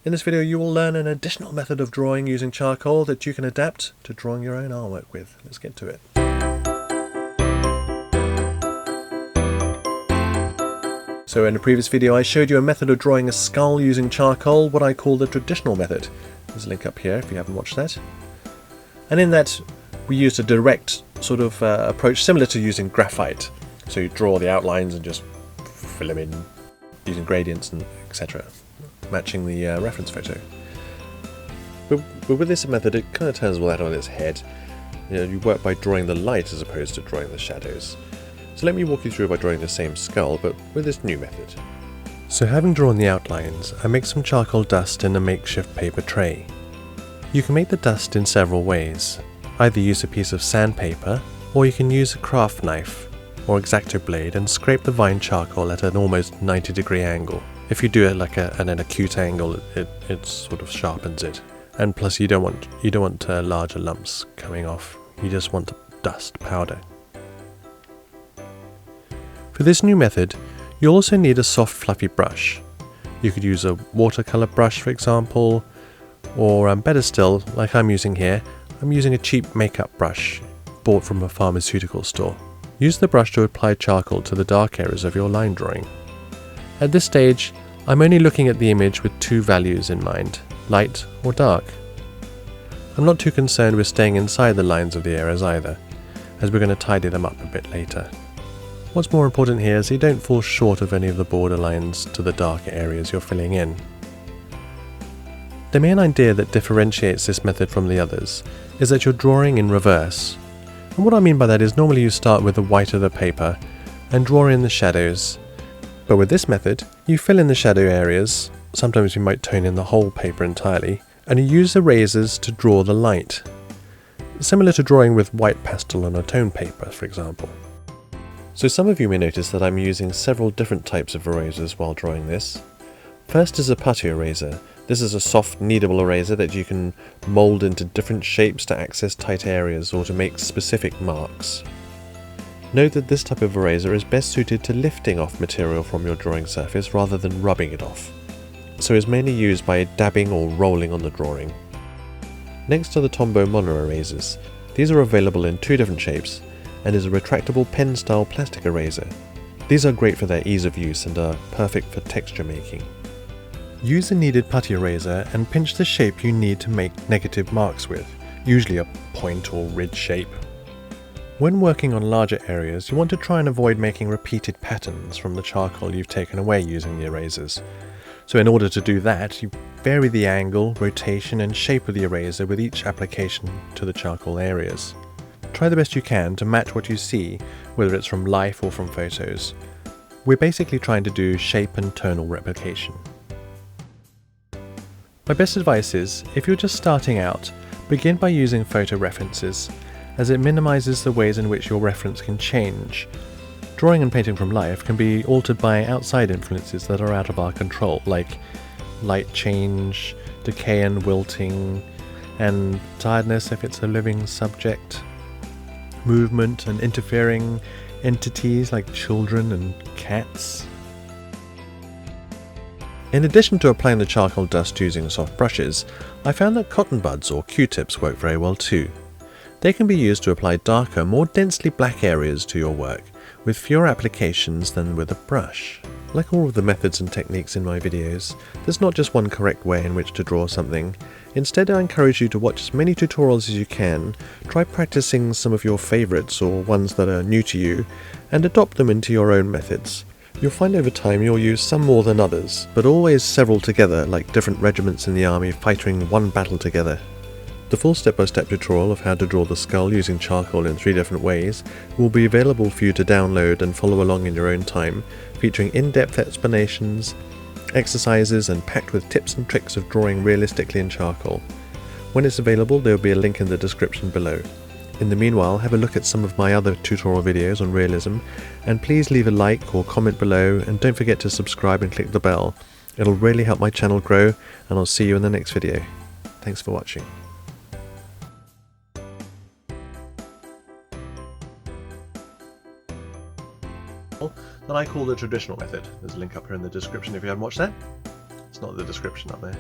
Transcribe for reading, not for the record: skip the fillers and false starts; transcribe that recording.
In this video you will learn an additional method of drawing using charcoal that you can adapt to drawing your own artwork with. Let's get to it. So in a previous video I showed you a method of drawing a skull using charcoal, what I call the traditional method. There's a link up here if you haven't watched that. And in that we used a direct sort of approach similar to using graphite. So you draw the outlines and just fill them in using gradients and etc. matching the reference photo. But with this method it kind of turns all that on its head. You work by drawing the light as opposed to drawing the shadows. So let me walk you through by drawing the same skull but with this new method. So having drawn the outlines, I make some charcoal dust in a makeshift paper tray. You can make the dust in several ways. Either use a piece of sandpaper, or you can use a craft knife or X-Acto blade and scrape the vine charcoal at an almost 90-degree angle. If you do it like an acute angle, it sort of sharpens it. And plus you don't want larger lumps coming off. You just want dust, powder. For this new method, you'll also need a soft fluffy brush. You could use a watercolor brush for example, or better still, like I'm using here, I'm using a cheap makeup brush bought from a pharmaceutical store. Use the brush to apply charcoal to the dark areas of your line drawing. At this stage, I'm only looking at the image with two values in mind, light or dark. I'm not too concerned with staying inside the lines of the areas either, as we're going to tidy them up a bit later. What's more important here is you don't fall short of any of the border lines to the darker areas you're filling in. The main idea that differentiates this method from the others is that you're drawing in reverse. And what I mean by that is normally you start with the white of the paper and draw in the shadows. But with this method, you fill in the shadow areas, sometimes you might tone in the whole paper entirely, and you use erasers to draw the light. Similar to drawing with white pastel on a tone paper, for example. So some of you may notice that I'm using several different types of erasers while drawing this. First is a putty eraser. This is a soft kneadable eraser that you can mould into different shapes to access tight areas or to make specific marks. Note that this type of eraser is best suited to lifting off material from your drawing surface rather than rubbing it off, so is mainly used by dabbing or rolling on the drawing. Next are the Tombow mono erasers. These are available in two different shapes and is a retractable pen style plastic eraser. These are great for their ease of use and are perfect for texture making. Use a kneaded putty eraser and pinch the shape you need to make negative marks with, usually a point or ridge shape. When working on larger areas, you want to try and avoid making repeated patterns from the charcoal you've taken away using the erasers. So in order to do that, you vary the angle, rotation and shape of the eraser with each application to the charcoal areas. Try the best you can to match what you see, whether it's from life or from photos. We're basically trying to do shape and tonal replication. My best advice is, if you're just starting out, begin by using photo references, as it minimizes the ways in which your reference can change. Drawing and painting from life can be altered by outside influences that are out of our control, like light change, decay and wilting, and tiredness if it's a living subject, movement and interfering entities like children and cats. In addition to applying the charcoal dust using soft brushes, I found that cotton buds or Q-tips work very well too. They can be used to apply darker, more densely black areas to your work, with fewer applications than with a brush. Like all of the methods and techniques in my videos, there's not just one correct way in which to draw something. Instead, I encourage you to watch as many tutorials as you can, try practicing some of your favourites or ones that are new to you, and adopt them into your own methods. You'll find over time you'll use some more than others, but always several together like different regiments in the army fighting one battle together. The full step-by-step tutorial of how to draw the skull using charcoal in 3 different ways will be available for you to download and follow along in your own time, featuring in-depth explanations, exercises and packed with tips and tricks of drawing realistically in charcoal. When it's available there will be a link in the description below. In the meanwhile, have a look at some of my other tutorial videos on realism, and please leave a like or comment below, and don't forget to subscribe and click the bell. It'll really help my channel grow, and I'll see you in the next video. Thanks for watching. That I call the traditional method. There's a link up here in the description if you haven't watched that. It's not in the description up there.